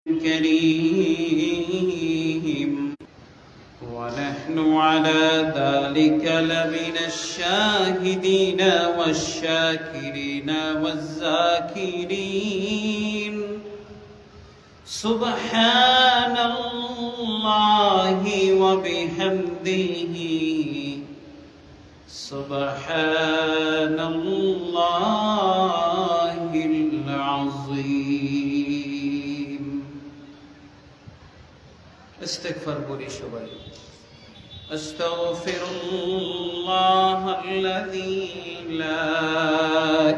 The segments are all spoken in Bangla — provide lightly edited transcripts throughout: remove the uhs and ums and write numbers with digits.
كريم ونحن على ذلك لمن الشاهدين والشاكرين والذاكرين سبحان الله وبحمده سبحان الله العظيم استغفر بولي شباب أستغفر الله الذي لا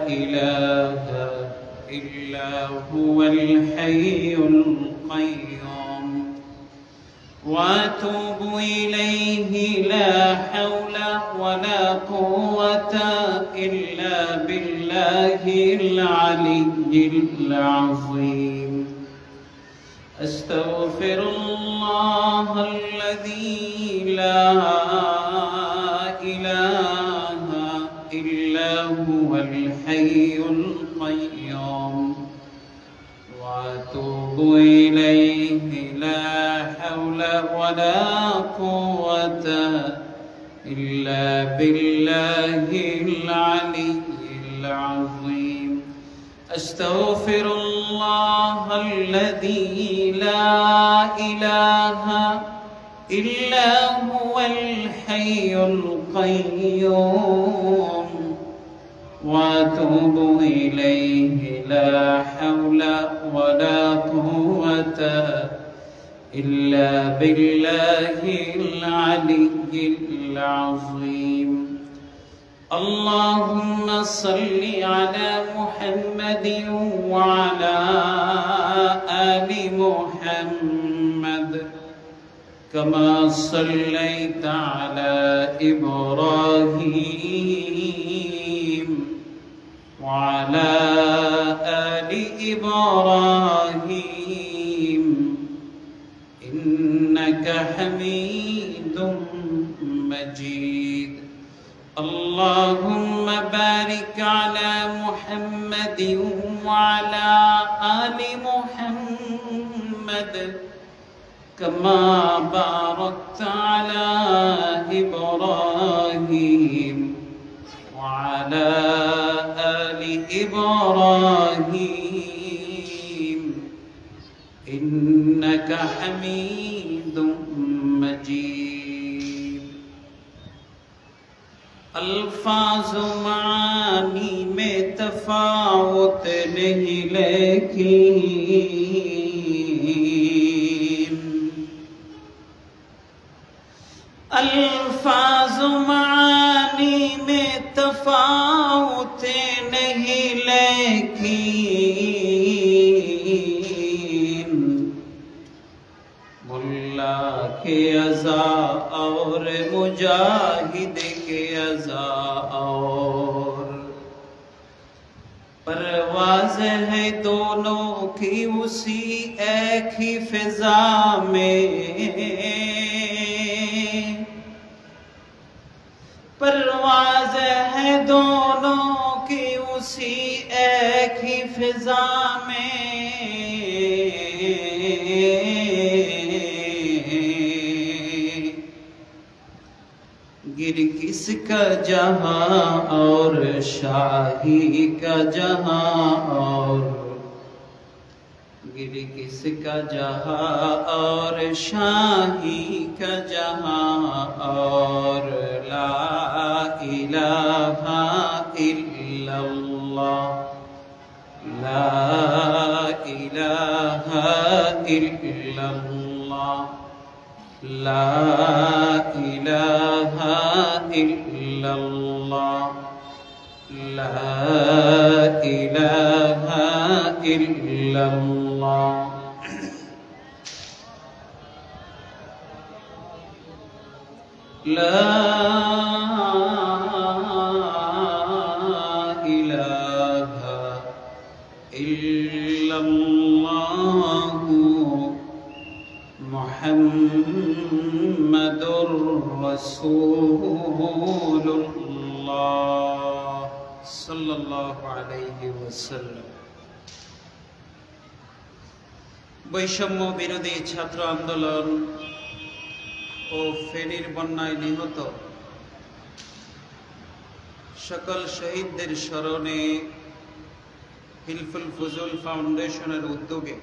إله إلا هو الحي القيوم وأتوب إليه لا حول ولا قوة إلا بالله العلي العظيم أستغفر الله الذي لا إله إلا هو الحي القيوم وأتوب إليه لا حول ولا قوة إلا بالله العلي العظيم أستغفر الله الذي لا إله إلا هو الحي القيوم وأتوب إليه لا حول ولا قوة إلا بالله العلي العظيم اللهم صل على محمد وعلى آل محمد كما صليت على إبراهيم وعلى آل إبراهيم إنك حميد مجيد اللهم بارك على محمد وعلى آل محمد كما باركت على إبراهيم وعلى آل إبراهيم إنك حميد مجيد अल्फाज़ मानी में तफावत नहीं लेकिन अल्फाज़ मानी में तफावत नहीं लेकिन मुल्ला के अज़ा और मुजाहिद के अज़ा और परवाज़ है दोनों की उसी एक ही फ़िज़ा में परवाज़ है दोनों की उसी एक ही फ़िज़ा में गिर किसका जहां और शाही का जहां और गिर किसका जहां और शाही का जहां और ला इलाहा इल्लल्लाह ला इलाहा इल्लल्लाह ला इलाहा इल्लल्लाह ला इलाहा इल्लल्लाह ला इलाहा इल्लल्लाह मुहम्मदुर रसूलुल्लाह सल्लल्लाहु अलैहि वसल्लम। বৈষম্য বিরোধী ছাত্র আন্দোলন ও ফেনীর বন্যায় নিহত সকল শহীদদের স্মরণে হিলফুল ফুজুল ফাউন্ডেশনের উদ্যোগে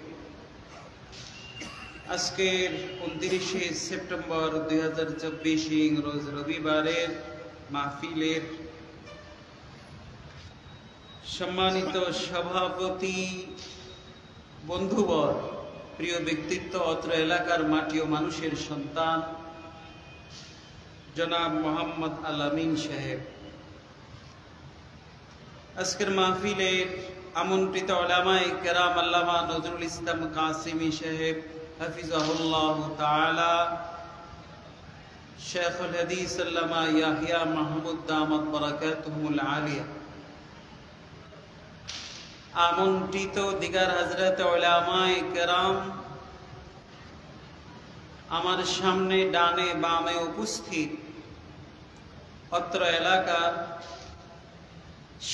আজকের 29শে সেপ্টেম্বর 2024 রোজ রবিবারের মাহফিলের সম্মানিত সভাপতি, বন্ধুবর, প্রিয় ব্যক্তিত্ব, অত্র এলাকার মাটি ও মানুষের সন্তান জনাব মোহাম্মদ আল-আমিন সাহেব, আজকের মাহফিলের আমন্ত্রিত উলামায়ে কেরাম আল্লামা নজরুল ইসলাম কাসিমি সাহেব হাফিজাহুল্লাহ তাআলা, শেখুল হাদিস আল্লামা ইয়াহিয়া মাহমুদ দামাত বারাকাতুহুল আলিয়া, আমন্ত্রিত দিগার হযরত উলামায়ে কেরাম, আমার সামনে ডানে বামে উপস্থিত অত্র এলাকার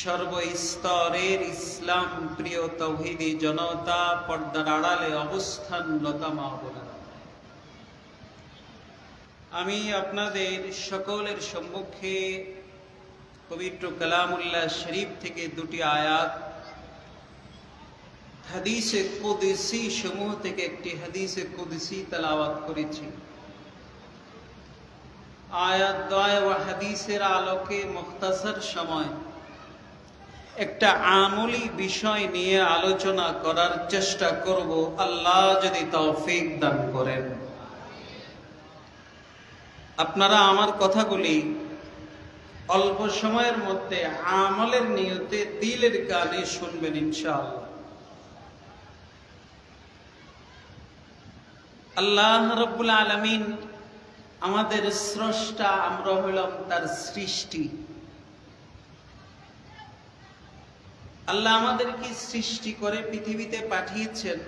সর্বস্তরের ইসলাম প্রিয় তৌহিদি জনতা, পর্দার আড়ালে অবস্থানরত মা বোনেরা, আমি আপনাদের সকলের সম্মুখে পবিত্র কালামুল্লাহ শরীফ থেকে দুটি আয়াত, হাদিসে কুদসি সমূহ থেকে একটি হাদিসে কুদসি তেলাওয়াত করেছি। আয়াত দ্বয় ও হাদিসের আলোকে মুখতাসার সময় একটা আমলি বিষয় নিয়ে আলোচনা করার চেষ্টা করব, আল্লাহ যদি তৌফিক দান করেন। আপনারা আমার কথাগুলি অল্প সময়ের মধ্যে আমলের নিয়তে দিলের কানে শুনবেন ইনশাআল্লাহ। আল্লাহ রাব্বুল আলামিন আমাদের স্রষ্টা, আমরা হলাম তার সৃষ্টি। আল্লাহ আমাদেরকে সৃষ্টি করে পৃথিবীতে পাঠিয়েছেন,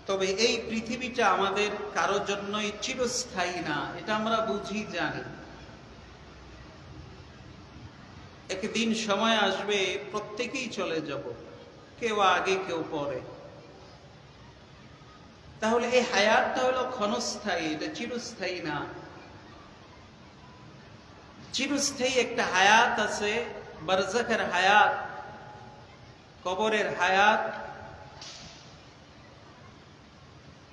তবে এই পৃথিবীটা আমাদের কারো জন্যই চিরস্থায়ী না, এটা আমরা বুঝি জানি। একদিন সময় আসবে প্রত্যেকেই চলে যাব, কেউ আগে কেউ পরে। তাহলে এই হায়াতটা হলো ক্ষণস্থায়ী, এটা চিরস্থায়ী না। চিরস্থায়ী একটা হায়াত আছে, বারজাখের হায়াত, কবরের হায়াত,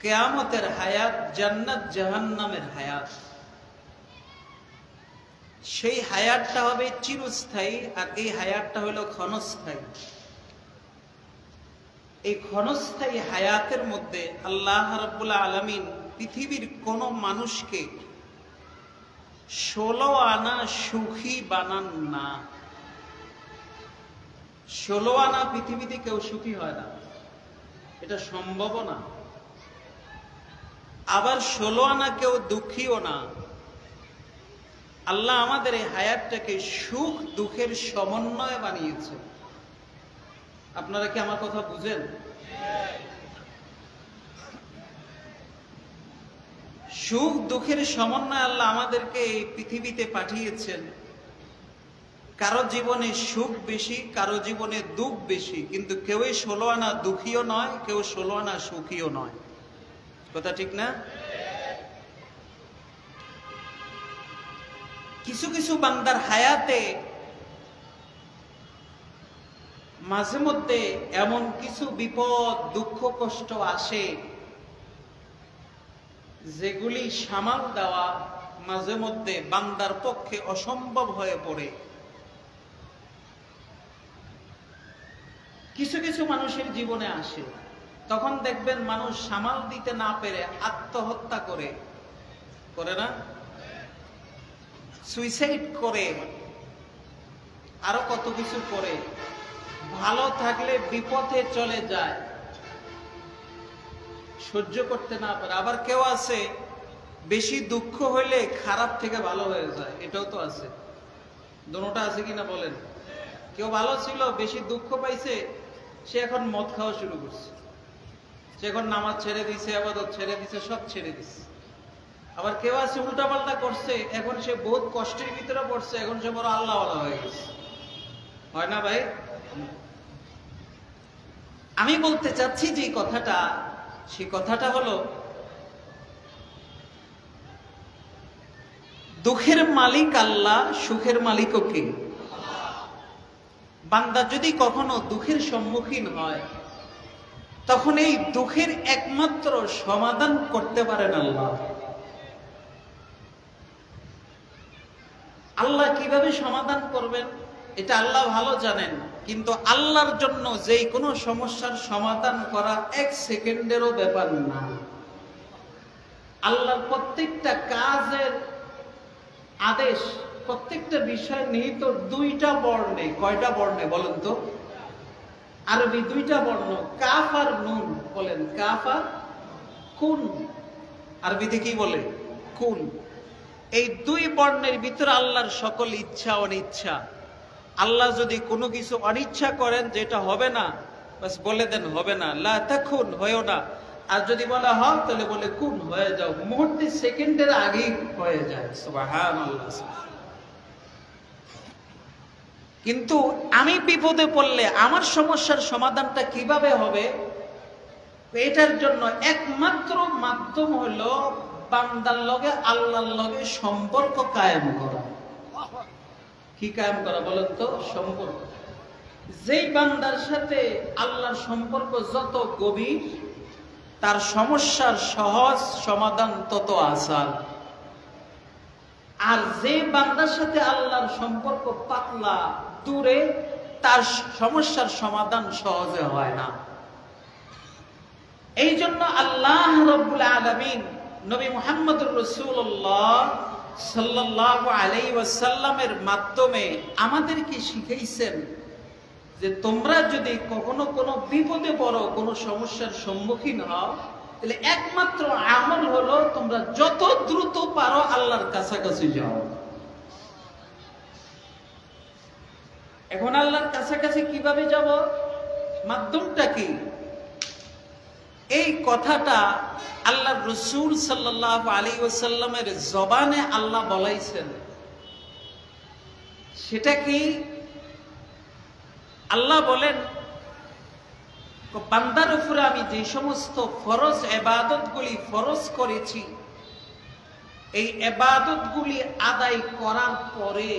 কিয়ামতের হায়াত, জান্নাত জাহান্নামের হায়াত। সেই হায়াতটা হবে চিরস্থায়ী, আর এই হায়াতটা হলো ক্ষণস্থায়ী। এই ক্ষণস্থায়ী হায়াতের মধ্যে আল্লাহ রাব্বুল আলামিন পৃথিবীর কোন মানুষকে 16 আনা সুখী বানান না। 16 আনা পৃথিবীতে কেউ সুখী হয় না, এটা সম্ভব না। আবার 16 আনা কেউ দুঃখীও না। আল্লাহ আমাদের এই হায়াতটাকে সুখ দুঃখের সমন্বয় বানিয়েছে। আপনারা কি আমার কথা বুঝেন? সুখ দুঃখের সমন্বয় আল্লাহ আমাদেরকে এই পৃথিবীতে পাঠিয়েছেন। কারো জীবনে সুখ বেশি, কারো জীবনে দুঃখ বেশি, কিন্তু কেউই 16 আনা দুঃখীও নয়, কেউ 16 আনা সুখীও নয়। কথা ঠিক না? কিছু কিছু বান্দার হায়াতে মাঝে মধ্যে এমন কিছু বিপদ, দুঃখ, কষ্ট আসে যেগুলি সামাল দেওয়া মাঝে মধ্যে বান্দার পক্ষে অসম্ভব হয়ে পড়ে। কিছু কিছু মানুষের জীবনে আসে, তখন দেখবেন মানুষ সামাল দিতে না পেরে আত্মহত্যা করে না, সুইসাইড করে, আরো কত কিছু করে। ভালো থাকলে বিপথে চলে যায়, সহ্য করতে না পারে। আবার কেউ আছে বেশি দুঃখ হইলে খারাপ থেকে ভালো হয়ে যায়, এটাও তো আছে। দুটোটা আছে কিনা বলেন? কেউ ভালো ছিল, বেশি দুঃখ পাইছে, সে এখন মদ খাওয়া শুরু করছে, সে এখন নামাজ ছেড়ে দিছে, ইবাদত ছেড়ে দিছে, সব ছেড়ে দিছে। আবার কেউ আছে উল্টাপাল্টা করছে, এখন সে বহুত কষ্টের ভিতরে পড়ছে, এখন সে বড় আল্লাহওয়ালা হয়ে গেছে। হয় না ভাই? আমি বলতে চাচ্ছি যে কথাটা সেই কথাটা হলো, দুঃখের মালিক আল্লাহ, সুখের মালিকও কে? বান্দা যদি কখনো দুঃখের সম্মুখীন হয়, তখন এই দুঃখের একমাত্র সমাধান করতে পারেন আল্লাহ। আল্লাহ কিভাবে সমাধান করবেন এটা আল্লাহ ভালো জানেন, কিন্তু আল্লাহর জন্য যেই কোনো সমস্যার সমাধান করা 1 সেকেন্ডেরও ব্যাপার না। আল্লাহর প্রত্যেকটা কাজের আদেশ, প্রত্যেকটা বিষয় নিহিত 2টা বর্ণে। কয়টা বর্ণে বলেন তো? আরবি 2টা বর্ণ, কাফ আর নুন। বলেন কাফ আর কুন। আরবিতে কি বলে? কুন। এই 2 বর্ণের ভিতরে আল্লাহর সকল ইচ্ছা অনিচ্ছা। আল্লাহ যদি কোনো কিছু অনিচ্ছা করেন যেটা হবে না, বাস বলে দেন হবে না, লা তাকুন, হয়ও না। আর যদি বলা হয় তাহলে বলে কুন, হয়ে যাও। মুহূর্তে, সেকেন্ডের আগেই হয়ে যায়। সুবহানাল্লাহ। কিন্তু আমি বিপদে পড়লে আমার সমস্যার সমাধানটা কিভাবে হবে, এটার জন্য একমাত্র মাধ্যম হলো বান্দার লগে আল্লাহর লগে সম্পর্ক কায়েম করা। কি কায়েম করা বলেন তো? সম্পর্ক। যেই বান্দার সাথে আল্লাহর সম্পর্ক যত গভীর, তার সমস্যার সহজ সমাধান তত আসান। আর যে বান্দার সাথে আল্লাহর সম্পর্ক পাতলা, দূরে, তার সমস্যার সমাধান সহজে হয় না। এই জন্য আল্লাহ রাব্বুল আলামিন নবী মুহাম্মদুর রাসূলুল্লাহ সাল্লাল্লাহু আলাইহি ওয়াসাল্লামের মাধ্যমে আমাদেরকে শিখাইছেন যে তোমরা যদি কখনো কোনো বিপদে পড়ো, কোনো সমস্যার সম্মুখীন হও, তাহলে একমাত্র আমল হলো তোমরা যত দ্রুত পারো আল্লাহর কাছাকাছি যাও। এখন আল্লাহর কাছাকাছি কিভাবে যাব? মাধ্যমটা কি? এই কথাটা আল্লাহর রাসূল সাল্লাল্লাহু আলাইহি ওয়াসাল্লামের জবানে আল্লাহ বলাইছেন। সেটা কি? আল্লাহ বলেন, বান্দার উপরে আমি যে সমস্ত ফরজ ইবাদতগুলি ফরজ করেছি, এই ইবাদতগুলি আদায় করার পরে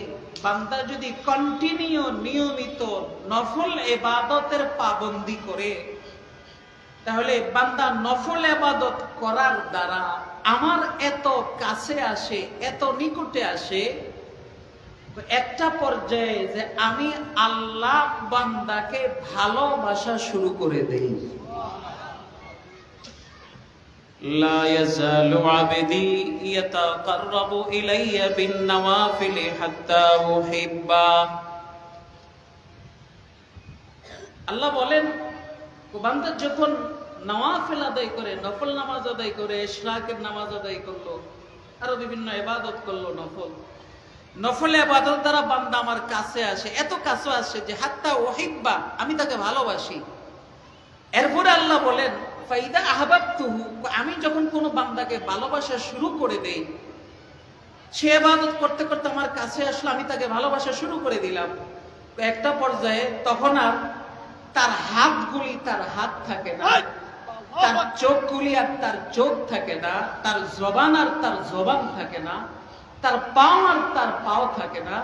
বান্দা যদি কন্টিনিউ, নিয়মিত নফল ইবাদতের পাবন্দি করে, তাহলে বান্দা নফল ইবাদত করার দ্বারা আমার এত কাছে আসে, এত নিকটে আসে, একটা পর্যায়ে যে আমি আল্লাহ বান্দাকে ভালোবাসা শুরু করে দেই। লা ইয়াজালু আবদি ইয়াতাকাররাবু ইলাইয়া বিন নওয়াফিল হাত্তা উহিব্বা। আল্লাহ বলেন, বান্দা যখন নওয়াফিল আদায় করে, নফল নামাজ আদায় করে, ইশরাকের নামাজ আদায় করলো, আরো বিভিন্ন ইবাদত করলো, নফল ইবাদত দ্বারা বান্দা আমার কাছে আসে, এত কাছে আসে যে হাত্তা উহিব্বা, আমি তাকে ভালোবাসি। এরপরে আল্লাহ বলেন, ফাইদা আহবাবতুহু, আমি যখন কোনো বান্দাকে ভালোবাসা শুরু করে দেই, সে ইবাদত করতে করতে আমার কাছে আসলো, আমি তাকে ভালোবাসা শুরু করে দিলাম। একটা পর্যায়ে তখন আর তার হাতগুলি তার হাত থাকে না, তার চোখগুলি আর তার চোখ থাকে না, তার জবান আর তার জবান থাকে না, তার পাও আর তার পাও থাকে না।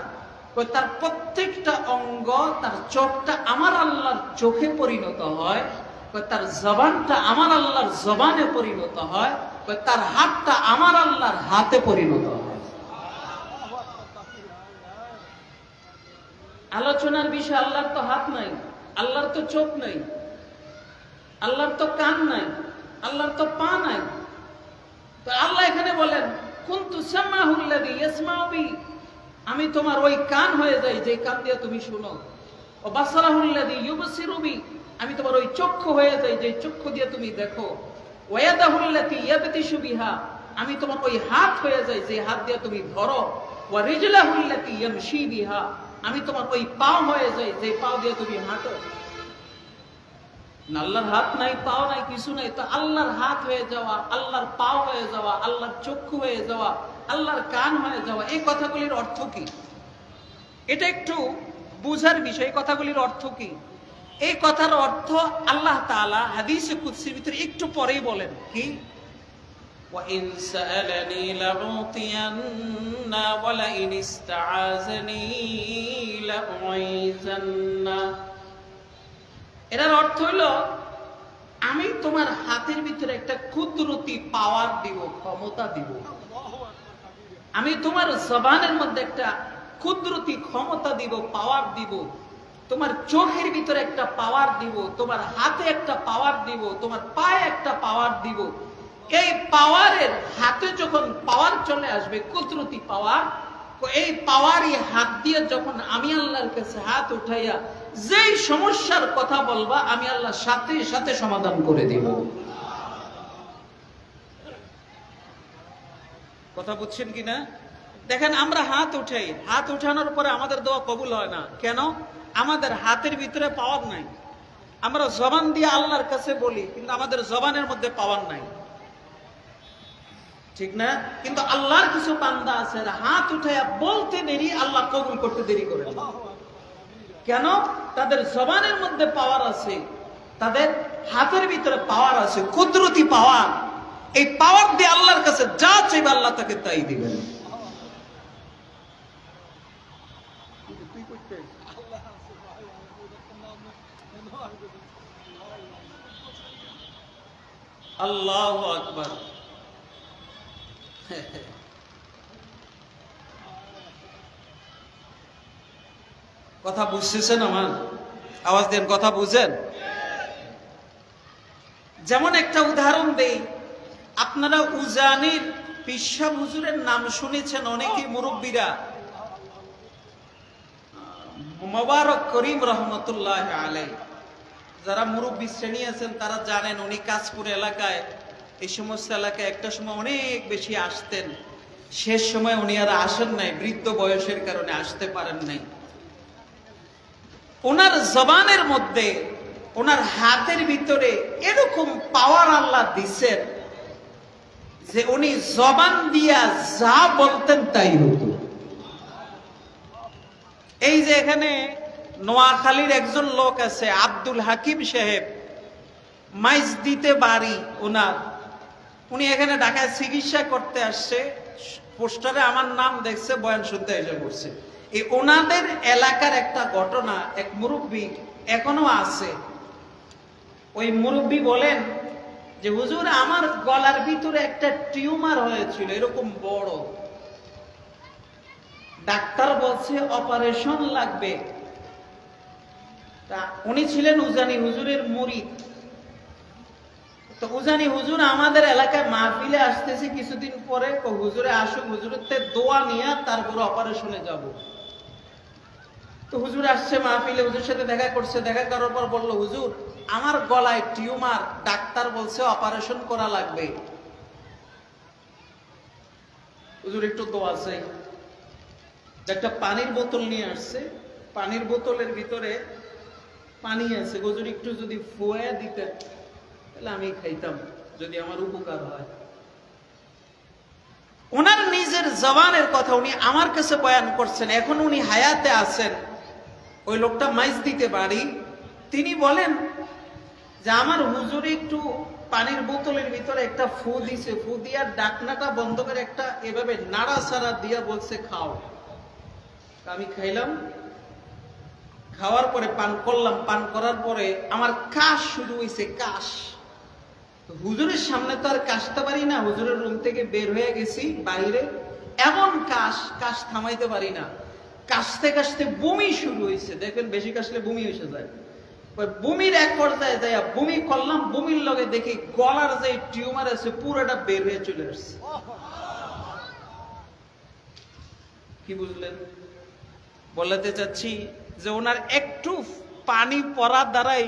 তার প্রত্যেকটা অঙ্গ, তার চোখটা আমার আল্লাহর চোখে পরিণত হয়, তার জবানটা আমার আল্লাহর জবানে পরিণত হয়, তার হাতটা আমার আল্লাহর হাতে পরিণত হয়। আলোচনার বিষয়, আল্লাহর তো হাত নাই, আল্লাহর তো চোখ নাই, আল্লাহর তো কান নাই, আল্লাহর তো পা নাই। তো আল্লাহ এখানে বলেন, কুনতু সামাহুল্লাযী ইয়াসমাউ বি, আমি তোমার ওই কান হয়ে যাই যে কান দিয়ে তুমি শুনো। ও বাসারাহুল্লাযী ইউবসিরু বি, আমি তোমার ওই চক্ষু হয়ে যাই যে চক্ষু দিয়ে তুমি দেখো। ওয়া ইয়াদাহুল্লাতী ইয়াবতিশু বিহা, আমি তোমার ওই হাত হয়ে যাই যে হাত দিয়ে তুমি ধরো। ওয়া রিজলাহুল্লাতী ইয়ামশী বিহা, আমি তোমার ওই পাও হয়ে যাই যে পাও দিয়ে তুমি হাঁটো। আল্লাহর হাত নাই, পাও নাই, কিছু নাই, তো আল্লাহর হাত হয়ে যাওয়া, আল্লাহর পাও হয়ে যাওয়া, আল্লাহর চক্ষু হয়ে যাওয়া, আল্লাহর কান হয়ে যাওয়া, এই কথাগুলির অর্থ কি? এটা একটু বুঝার বিষয়। কথাগুলির অর্থ কি? এই কথার অর্থ আল্লাহ তাআলা হাদিসে কুদসির ভিতরে একটু পরেই বলেন কি, وَإِنْ سَأَلَنِي لَأُعْطِيَنَّا وَلَئِنِ اسْتَعَاذَنِي لَأُعِيذَنَّا। এর অর্থ হলো আমি তোমার হাতের ভিতরে একটা কুদরতি পাওয়ার দিব, ক্ষমতা দিব। আমি তোমার জবানের মধ্যে একটা কুদরতি ক্ষমতা দিব, পাওয়ার দিব। তোমার চোখের ভিতরে একটা পাওয়ার দিব, তোমার হাতে একটা পাওয়ার দিব, তোমার পায়ে একটা পাওয়ার দিব। এই পাওয়ারের হাতে যখন পাওয়ার চলে আসবে, কুদরতি পাওয়ার, এই পাওয়ারই হাত দিয়ে যখন আমি আল্লাহর কাছে হাত উঠাইয়া যেই সমস্যার কথা বলবা, আমি আল্লাহ সাথে সাথে সমাধান করে দিব। কথা বুঝছেন কিনা? দেখেন আমরা হাত উঠাই, হাত উঠানোর পরে আমাদের দোয়া কবুল হয় না কেন? আমাদের হাতের ভিতরে পাওয়ার নাই। আমরা জবান দিয়ে আল্লাহর কাছে বলি, কিন্তু আমাদের জবানের মধ্যে পাওয়ার নাই, ঠিক না? কিন্তু আল্লাহর কিছু বান্দা আছে হাত উঠাইয়া বলতে দেরি, আল্লাহ কবুল করতে দেরি করে না। কেন? তাদের জবানের মধ্যে পাওয়ার আছে, তাদের হাতের ভিতরে পাওয়ার আছে, কুদরতি পাওয়ার। এই পাওয়ার দিয়ে আল্লাহর কাছে যা চাইবে আল্লাহ তাকে তাই দিবেন। আল্লাহু আকবার। কথা বুঝতেছেন আমার? আওয়াজ দেন, কথা বুঝেন? যেমন একটা উদাহরণ দেই, আপনারা উজানির পিসাব হুজুরের নাম শুনেছেন অনেকেই, মুরব্বীরা। মোবারক করিম রহমতুল্লাহ আলাইহি, যারা মুরব্বী শ্রেণী আছেন তারা জানেন উনি কাশপুর এলাকায়, এই সমস্ত এলাকায় একটা সময় অনেক বেশি আসতেন। শেষ সময় উনি আর আসেন নাই, বৃদ্ধ বয়সের কারণে আসতে পারেন নাই। ওনার জবানের মধ্যে, ওনার হাতের ভিতরে এরকম পাওয়ার আল্লাহ দিছেন যে উনি জবান দিয়া যা বলতেন তাই হতো। এই যে এখানে নোয়াখালীর একজন লোক আছে আব্দুল হাকিম সাহেব, মাইজদিতে বাড়ি ওনার। উনি এখানে ঢাকায় চিকিৎসা করতে আসছে, পোস্টারে আমার নাম দেখছে, বয়ান শুনতে এসে পড়ছে। এই ওনাদের এলাকার একটা ঘটনা, এক মুরব্বী এখনো আছে। ওই মুরব্বী বলেন যে হুজুর আমার গলার ভিতরে একটা টিউমার হয়েছিল এরকম বড়, ডাক্তার বলছে অপারেশন লাগবে। উনি ছিলেন উজানি হুজুরের মুরিদ। তো উজানি হুজুর আমাদের এলাকায় মাহফিলে আসতেছে কিছুদিন পরে, হুজুরে আসুক, হুজুরের দোয়া নিয়ে তারপর অপারেশনে যাব। তো হুজুর আসছে মাহফিলে, হুজুর সাথে দেখা করছে, দেখা করার পর বললো হুজুর আমার গলায় টিউমার, ডাক্তার বলছে অপারেশন করা লাগবে, হুজুর একটু দোয়া চাই। একটা পানির বোতল নিয়ে আসছে, পানির বোতলের ভিতরে পানি আছে, হুজুর একটু যদি ফুয়া দিতেন তাহলে আমি খাইতাম, যদি আমার উপকার হয়। ওনার নিজের জবানের কথা উনি আমার কাছে বয়ান করছেন, এখন উনি হায়াতে আছেন। ওই লোকটা মাইজদিতে বাড়ি, তিনি বলেন যে আমার হুজুর একটু পানির বোতলের ভিতরে একটা ফু দিছে, ফু দিয়ার ডাকনাটা বন্ধ করে একটা এভাবে নাড়াচাড়া দিয়া বলছে খাও। আমি খাইলাম, খাওয়ার পরে পান করলাম, পান করার পরে আমার কাশ শুরু হয়েছে, কাশ। হুজুরের সামনে তো আর কাশতে পারি না, হুজুরের রুম থেকে বের হয়ে গেছি বাইরে, এমন কাশ, কাশ থামাইতে পারি না। কাশতে কাশতে বমি শুরু হয়েছে। দেখবেন বেশি কাশলে বমি হয়েছে যায়। বমির এক পর্যায়ে যায় বমি করলাম, বমির লগে দেখি গলার যে টিউমার আছে পুরোটা বের হয়ে চলে আসছে। কি বুঝলেন? বলতে চাচ্ছি যে ওনার একটু পানি পড়ার দ্বারাই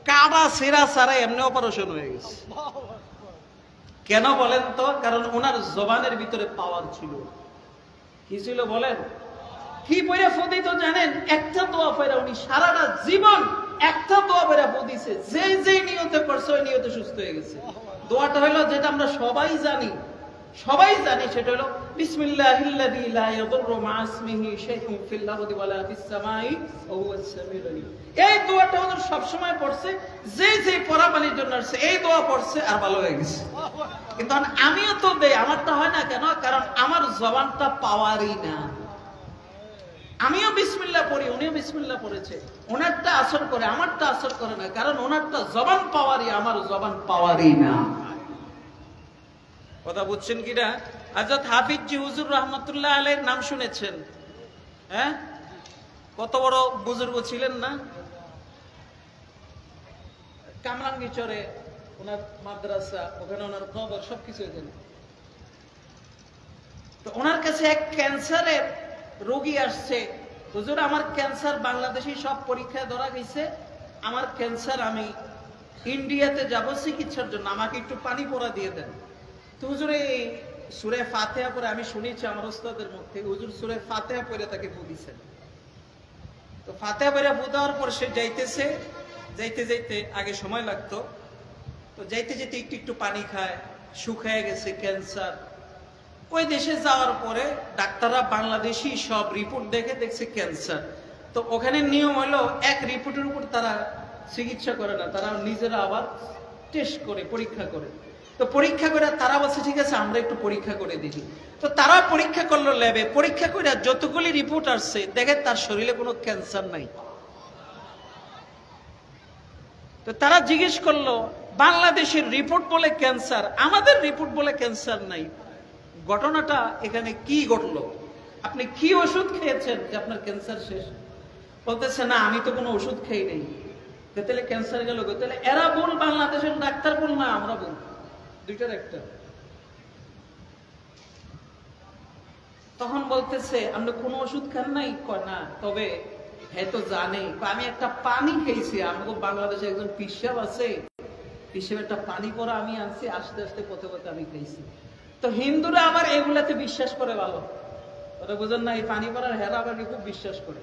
কাটা সেরা ছাড়াই এমনি অপারেশন হয়ে গেছে। কেন বলেন তো? কারণ ওনার জবানের ভিতরে পাওয়ার ছিল। কি ছিল বলেন? কি পয়রা ফদি তো জানেন? একটা দোয়া পয়রা উনি সারাটা জীবন একটা দোয়া পয়রা ফদিছে, যে যে নিয়তে করছে ওই নিয়তে সুস্থ হয়ে গেছে। দোয়াটা হলো যেটা আমরা সবাই জানি, সবাই জানি, সেটা হলো বিসমিল্লাহিল্লাযী লা ইয়াদুররু মা ইসমিহি শাইউন ফিল আরদি ওয়ালা ফিস সামাই ওয়া হুয়াস সামিউল আলীম। এই দোয়াটা ওদের সব সময় পড়ছে, যে যে পরাবালির জন্য আসছে এই দোয়া পড়ছে আর ভালো হয়ে গেছে। কিন্তু আমিও তো দেই, আমারটা হয় না কেন? কারণ আমার জবানটা পাওয়ারই না। আমিও বিসমিল্লাহ পড়ি, উনিও বিসমিল্লাহ পড়েছে, ওনারটা আসর করে, আমারটা আসর করে না, কারণ ওনারটা জবান পাওয়ারই, আমার জবান পাওয়ারই না। কথা বুঝছেন কিনা? হযরত হাফিজ জি হুজুর রহমাতুল্লাহ আলাইহির নাম শুনেছেন? হ্যাঁ, কত বড় বুজুর্গ ছিলেন না? কামরাঙ্গীচরে ওনার মাদ্রাসা, ওখানে ওনার কবর, সবকিছু এখানে। তো ওনার কাছে এক ক্যান্সারের রোগী আসছে, হুজুর আমার ক্যান্সার বাংলাদেশে সব পরীক্ষায় ধরা গেছে, আমার ক্যান্সার, আমি ইন্ডিয়াতে যাব চিকিৎসার জন্য, আমাকে একটু পানি পড়া দিয়ে দেন। তো হুজুর এই সূরা ফাতিহা পড়ে, আমি শুনেছি আমার ওস্তাদের মুখ থেকে, হুজুর সূরা ফাতিহা পড়ে তাকে ফু দিয়েছেন। তো ফাতিহা পড়ে ফু দেওয়ার পর সে যাইতেছে, যাইতে যাইতে, আগে সময় লাগতো, তো যাইতে যেতে একটু একটু পানি খায়, শুকায় গেছে ক্যান্সার। ওই দেশে যাওয়ার পরে ডাক্তাররা বাংলাদেশি সব রিপোর্ট দেখে দেখছে ক্যান্সার। তো ওখানে নিয়ম হলো এক রিপোর্টের উপর তারা চিকিৎসা করে না, তারা নিজেরা আবার টেস্ট করে, পরীক্ষা করে। তো পরীক্ষা করে তারা বলছে ঠিক আছে আমরা একটু পরীক্ষা করে দিই। তো তারা পরীক্ষা করলো ল্যাবে, পরীক্ষা করে যতগুলি রিপোর্ট আসছে দেখে তার শরীরে কোনো ক্যান্সার নাই। তো তারা জিজ্ঞেস করলো বাংলাদেশের রিপোর্ট বলে ক্যান্সার, আমাদের রিপোর্ট বলে ক্যান্সার নাই, ঘটনাটা এখানে কি ঘটলো? আপনি কি ওষুধ খেয়েছেন যে আপনার ক্যান্সার শেষ? বলতেছে না আমি তো কোনো ওষুধ খাই নাই। তাহলে ক্যান্সার গেল? তাহলে এরা বল বাংলাদেশের ডাক্তার বল না আমরা বল, দুইটার একটা। তখন বলতেছে আপনি কোনো ওষুধ খান নাই? কয় না, তবে হ্যাঁ তো জানে, আমি একটা পানি খেয়েছি, আমাকে বাংলাদেশে একজন পিসাব আছে, পিসাব একটা পানি পরা আমি আনছি, আস্তে আস্তে পথে পথে আমি খেয়েছি। তো হিন্দুরা আবার এগুলাতে বিশ্বাস করে ভালো, ওরা বুঝেন না, এই পানি পরার হেরা আবার খুব বিশ্বাস করে।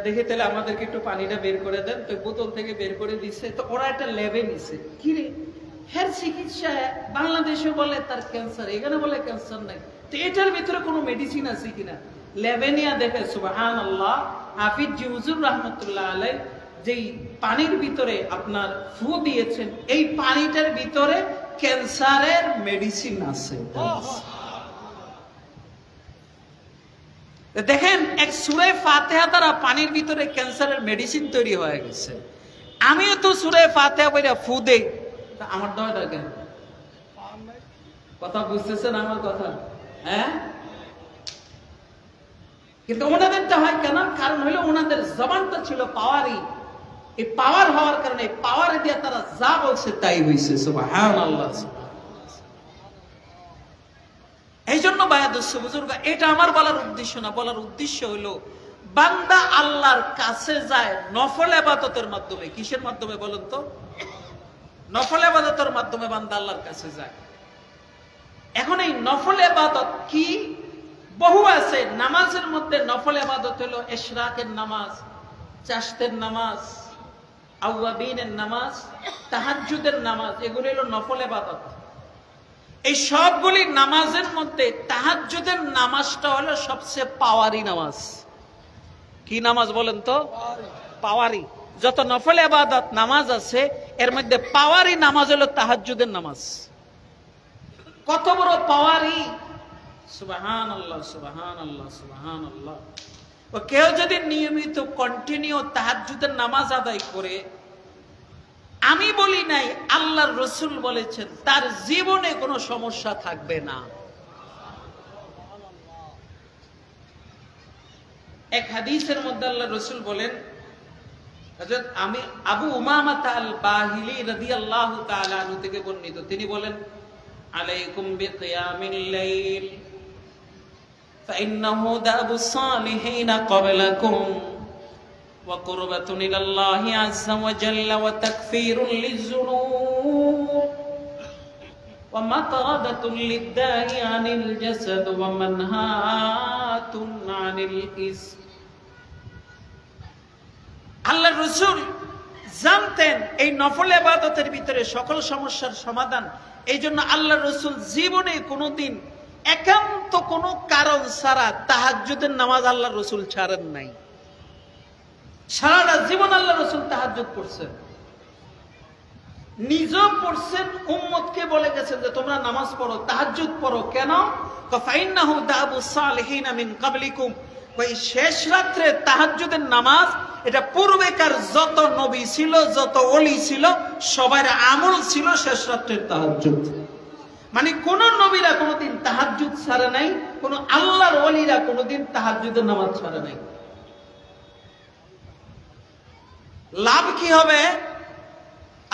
দেখে তাহলে আমাদেরকে একটু পানিটা বের করে দেন। তো বোতল থেকে বের করে দিচ্ছে, তো ওরা একটা ল্যাবে নিছে, কি রে হের চিকিৎসা বাংলাদেশে বলে তার ক্যান্সার, এখানে বলে ক্যান্সার নাই, তো এটার ভিতরে কোনো মেডিসিন আছে কিনা? ল্যাবে নিয়ে দেখে সুবহানাল্লাহ, হাফিজ জি হুজুর রাহমাতুল্লাহ আলাইহি যেই পানির ভিতরে আপনার ফু দিয়েছেন, এই পানিটার ভিতরে ক্যান্সারের মেডিসিন আছে। দেখেন এক সূরা ফাতিহা দ্বারা পানির ভিতরে ক্যান্সারের মেডিসিন তৈরি হয়ে গেছে। আমিও তো সূরা ফাতিহা পড়ে ফু দেই, আমার দয়টা কেন? কথা বুঝতেছেন আমার কথা? হ্যাঁ, কিন্তু ওনাদেরটা হয় কেন? কারণ হলো ওনাদের জবানটা ছিল পাওয়ারি, এই পাওয়ার হওয়ার কারণে পাওয়ারে দিয়ে তারা যা বলছে তাই হইছে। সুবহানাল্লাহ। এই জন্য বায়াদুস বুজুর্গ, এটা আমার বলার উদ্দেশ্য না, বলার উদ্দেশ্য হলো বান্দা আল্লাহর কাছে যায় নফল ইবাদতের মাধ্যমে। কিসের মাধ্যমে বলেন তো? নফল ইবাদতের মাধ্যমে বান্দা আল্লাহর কাছে যায়। এখন এই নফল ইবাদত কি? বহু আছে। নামাজের মধ্যে নফল ইবাদত হলো ইশরাকের নামাজ, চাশতের নামাজ, আওয়াবিনের নামাজ, তাহাজ্জুদের নামাজ, এগুলো হলো নফল ইবাদত। এই সবগুলি নামাজের মধ্যে তাহাজ্জুদের নামাজটা হলো সবচেয়ে পাওয়ারি নামাজ। কি নামাজ বলেন তো? পাওয়ারি। যত নফল ইবাদত নামাজ আছে এর মধ্যে পাওয়ারি নামাজ হলো তাহাজ্জুদের নামাজ। কত বড় পাওয়ারি! সুবহানাল্লাহ, সুবহানাল্লাহ, সুবহানাল্লাহ। ও কেউ যদি নিয়মিত কন্টিনিউ তাহাজ্জুদের নামাজ আদায় করে, আমি বলি নাই, আল্লাহর রাসূল বলেছেন তার জীবনে কোনো সমস্যা থাকবে না। এক হাদিসের মধ্যে আল্লাহর রাসূল বলেন, হযরত আবু উমামা আল বাহিলি রাদিয়াল্লাহু তাআলা আনহু থেকে বর্ণিত, তিনি বলেন আলাইকুম বিকিয়ামিল লাইল ফাইন্নাহু দাবুস সালিহিনা ক্বাবলাকুম ওয়া কুরবাতুন ইলাল্লাহি আযজা ওয়া জাল্লা ওয়া তাকফীরুন লিয-যুনুব ওয়া মাতরাদাতুন লিদ-দা'i আনিল জাসাদ ওয়া মানহাতুন আনিল ইসম। আল্লাহর রাসূল জানতেন এই নফল ইবাদতের ভিতরে সকল সমস্যার সমাধান। এই জন্য আল্লাহ রসুল জীবনে কোনোদিন একান্ত কোনো কারণ ছাড়া তাহাজ্জুদের নামাজ আল্লাহ রসুল ছাড়েন নাই। সারাটা জীবন আল্লাহ রসুল তাহাজ্জুদ করছেন, নিজেও পড়ছেন, উম্মতকে বলে গেছেন যে তোমরা নামাজ পড়ো, তাহাজ্জুদ পড়ো। কেন? ফাইন্নাহু দাবুস সালিহিনা মিন ক্বাবলিকুম, ওই শেষ রাত্রে তাহাজ্জুদের নামাজ এটা পূর্বেকার যত নবী ছিল, যত ওলি ছিল, সবার আমল ছিল শেষ রাত্রের তাহাজ্জুদ। মানে কোন নবীরা কোনোদিন তাহাজ্জুদ ছাড়ে নাই, কোন আল্লাহর ওলিরা কোনোদিন তাহাজ্জুদের নামাজ ছাড়ে নাই। লাভ কি হবে?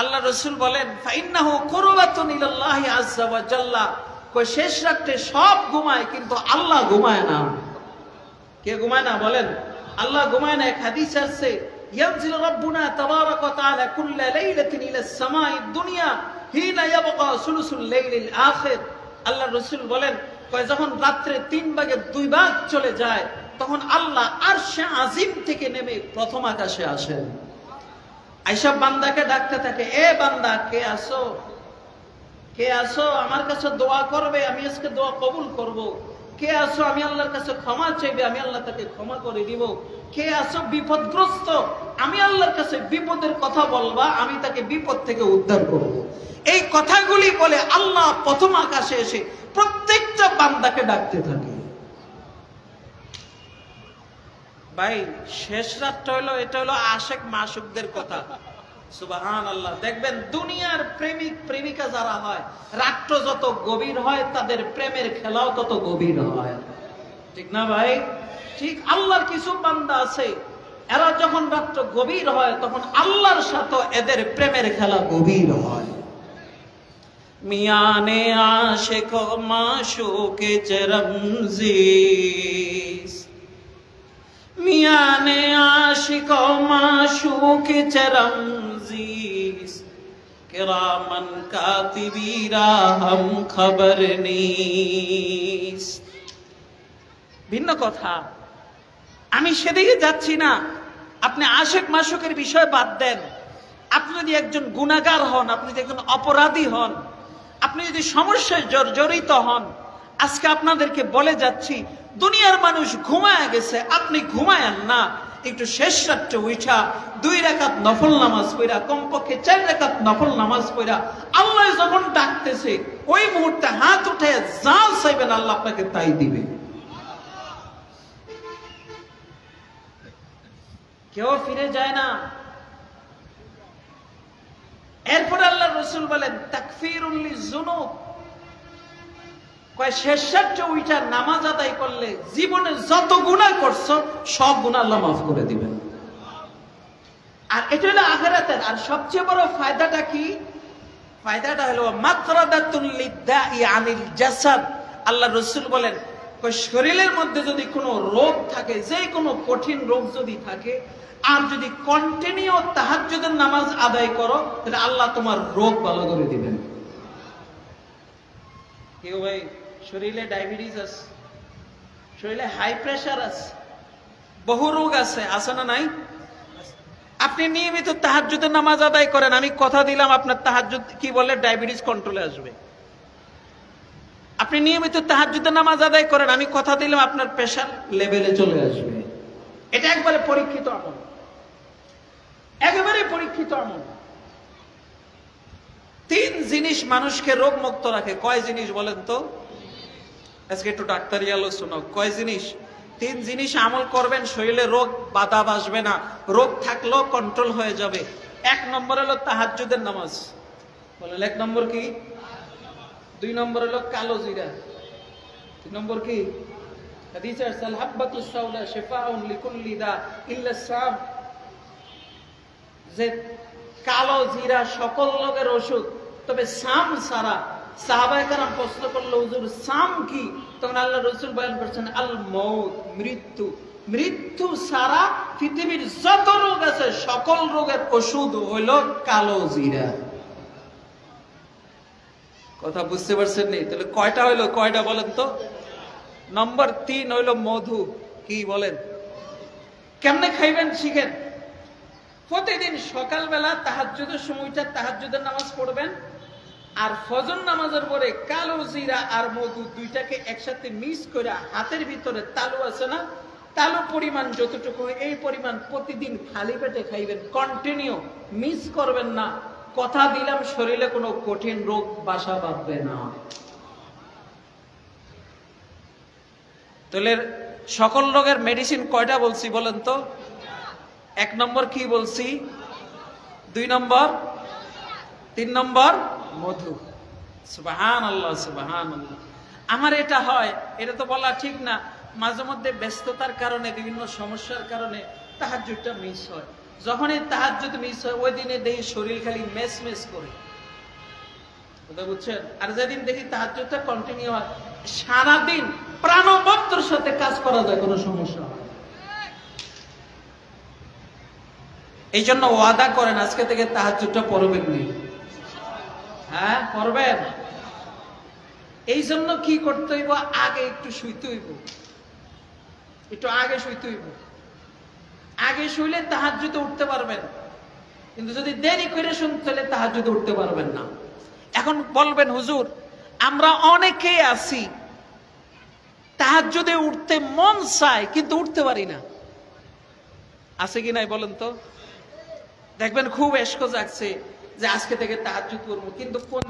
আল্লাহ রসুল বলেন ফাইন্নাহু কুরবাতুন ইলাল্লাহি আযজা ওয়া জাল্লা, কই শেষ রাতে সব ঘুমায় কিন্তু আল্লাহ ঘুমায় না। কে ঘুমায় না বলেন? আল্লাহ ঘুমায় না। এক হাদিস আছে ইয়ানজিলু রাব্বুনা তাবারাকা ওয়া তাআলা কুল্লা লাইলাতিন ইলাস সামাঈদ দুনিয়া হিনা ইয়াবকা সুলুসুল লাইলিল আখির। আল্লাহ রসুল বলেন কয় যখন রাত্রে 3 ভাগে 2 ভাগ চলে যায় তখন আল্লাহ আরশে আজিম থেকে নেমে প্রথম আকাশে আসেন। আইসব বান্দাকে ডাকতে থাকে, এ বান্দা কে আসো, কে আসো আমার কাছে দোয়া করবে, আমি আজকে দোয়া কবুল করব। কে আসো আমি আল্লাহর কাছে ক্ষমা চাইবে, আমি আল্লাহ তাকে ক্ষমা করে দিব। কে আসো বিপদগ্রস্ত, আমি আল্লাহর কাছে বিপদের কথা বলবা, আমি তাকে বিপদ থেকে উদ্ধার করব। এই কথাগুলি বলে আল্লাহ প্রথম আকাশে এসে প্রত্যেকটা বান্দাকে ডাকতে থাকে। ভাই শেষ রাতটা হলো, এটা হলো আশেক মাশুকদের কথা। সুবহানাল্লাহ। দেখবেন দুনিয়ার প্রেমিক প্রেমিকা যারা হয়, রাত্র যত গভীর হয় তাদের প্রেমের খেলাও তত গভীর হয়, ঠিক না ভাই? ঠিক আল্লাহর কিছু বান্দা আছে, এরা যখন রাত্র গভীর হয় তখন আল্লাহর সাথে এদের প্রেমের খেলা গভীর হয়। মিয়ানে আশেক মাশুকে চরমজিস, মিয়ানে আশিক মাশুকে চরমজিস, কিরামান কাতিবিরা হাম খবর নিস। ভিন্ন কথা, আমি সেদিকে যাচ্ছি না। আপনি আশেক মাশুকের বিষয় বাদ দেন। আপনি যদি একজন গুনাহগার হন, আপনি যদি একজন অপরাধী হন, আপনি যদি সমস্যায় জর্জরিত হন, আজকে আপনাদেরকে বলে যাচ্ছি দুনিয়ার মানুষ ঘুমায় গেছে, আপনি ঘুমায়েন না। একটু শেষ রাত্রে উঠা 2 রাকাত নফল নামাজ পড়া, কমপক্ষে 4 রাকাত নফল নামাজ পড়া, আল্লাহ যখন ডাকতেছে ওই মুহূর্তে হাত উঠে যা চাইবেন আল্লাহ আপনাকে তাই দিবে। কেউ ফিরে যায় না। এরপর আল্লাহ রসুল বলেন তাকফিরুল লিযুনুব, কয় শেষ রাত্রে উঠা নামাজ আদায় করলে জীবনে যত গুনাহ করছো সব গুনাহ আল্লাহ মাফ করে দিবেন। আর এটা হলো আখিরাতের। আর সবচেয়ে বড় ফায়দাটা কি? ফায়দাটা হলো মাতরাদাতুল লিদ্দাই আনিল জাসাদ। আল্লাহ রসুল বলেন কয় শরীরের মধ্যে যদি কোনো রোগ থাকে, যে কোনো কঠিন রোগ যদি থাকে, আর যদি কন্টিনিউ তাহাজ্জুদের নামাজ আদায় করো তাহলে আল্লাহ তোমার রোগ ভালো করে দিবেন। কেউ ভাই শরীরে ডায়াবেটিস আছে, শরীরে হাই প্রেসার আছে, বহু রোগ আছে, আছে না নাই? আপনি নিয়মিত তাহাজ্জুদের নামাজ আদায় করেন, আমি কথা দিলাম আপনার তাহাজ্জুদ কি বলে ডায়াবেটিস কন্ট্রোলে আসবে। আপনি নিয়মিত তাহাজ্জুদের নামাজ আদায় করেন, আমি কথা দিলাম আপনার প্রেসার লেভেলে চলে আসবে। এটা একবারে পরীক্ষিত আমল, একেবারে পরীক্ষিত আমল। 3 জিনিস মানুষকে রোগ মুক্ত রাখে। কয় জিনিস বলেন তো? আজকে একটু ডাক্তারি আলোচনা। কয় জিনিস? 3 জিনিস আমল করবেন, শরীরে রোগ বাধা আসবে না, রোগ থাকলেও কন্ট্রোল হয়ে যাবে। 1 নম্বর হলো তাহাজ্জুদের নামাজ। বলেন 1 নম্বর কি? 2 নম্বর হলো কালো জিরা। 3 নম্বর কি? হাদিসে আছে আল হাব্বাতুস সাউদা শিফাউন লিকুল্লি দা ইল্লা সাম, যে কালো জিরা সকল রোগের ওষুধ, তবে সাম ছাড়া। সাহাবায়ে কেরাম প্রশ্ন করলো হুজুর সাম কি? তখন আল্লাহ রাসূল বয়ান করছেন আল মউত, মৃত্যু। মৃত্যু ছাড়া পৃথিবীর যত রোগ আছে সকল রোগের ওষুধ হইল কালো জিরা। কথা বুঝতে পারছেন নি? তাহলে কয়টা হইলো? কয়টা বলেন তো? নম্বর 3 হইল মধু। কি বলেন? কেমনে খাইবেন শিখেন। প্রতিদিন সকালবেলা তাহাজ্জুদের সময়টা তাহাজ্জুদের নামাজ পড়বেন, আর ফজর নামাজের পরে কালো জিরা আর মধু দুইটাকে একসাথে মিক্স করে হাতের ভিতরে তালু আছে না, তালু পরিমাণ যতটুকু এই পরিমাণ প্রতিদিন খালি পেটে খাইবেন, কন্টিনিউ, মিস করবেন না। কথা দিলাম শরীরে কোনো কঠিন রোগ বাসা বাঁধবে না। তাহলে সকল রোগের মেডিসিন কয়টা বলছি বলেন তো? 1 নম্বর কি বলছি, 2 নম্বর, 3 নম্বর মধু। সুবহানাল্লাহ, সুবহানাল্লাহ। আমার এটা হয়, এটা তো বলা ঠিক না, মাঝে মধ্যে ব্যস্ততার কারণে বিভিন্ন সমস্যার কারণে তাহাজ্জুদটা মিস হয়। যখনই তাহাজ্জুদ মিস হয় ওই দিনে দেখি শরীর খালি মেস মেস করে, কথা বুঝছেন? আর যেদিন দেখি তাহাজ্জুদটা কন্টিনিউ হয়, সারাদিন প্রাণবন্তর সাথে কাজ করা যায়, কোনো সমস্যা হয়। এই জন্য ওয়াদা করেন আজকে থেকে তাহাজ্জুদটা পড়বেন নি। হ্যাঁ, পড়বেন। এই জন্য কি করতে হইব, আগে একটু শুইতে হইব, একটু আগে শুইতে হইব। আগে শুইলে তাহাজ্জুদে উঠতে পারবেন, কিন্তু যদি দেরি করে শুনতে হলে তাহাজ্জুদে উঠতে পারবেন না। এখন বলবেন হুজুর, আমরা অনেকে আছি তাহাজ্জুদে উঠতে মন চায় কিন্তু উঠতে পারি না, আছে কি নাই বলেন তো? দেখবেন খুব এশক জাগছে যে আজকে থেকে তাহাজ্জুদ করবো, কিন্তু কোন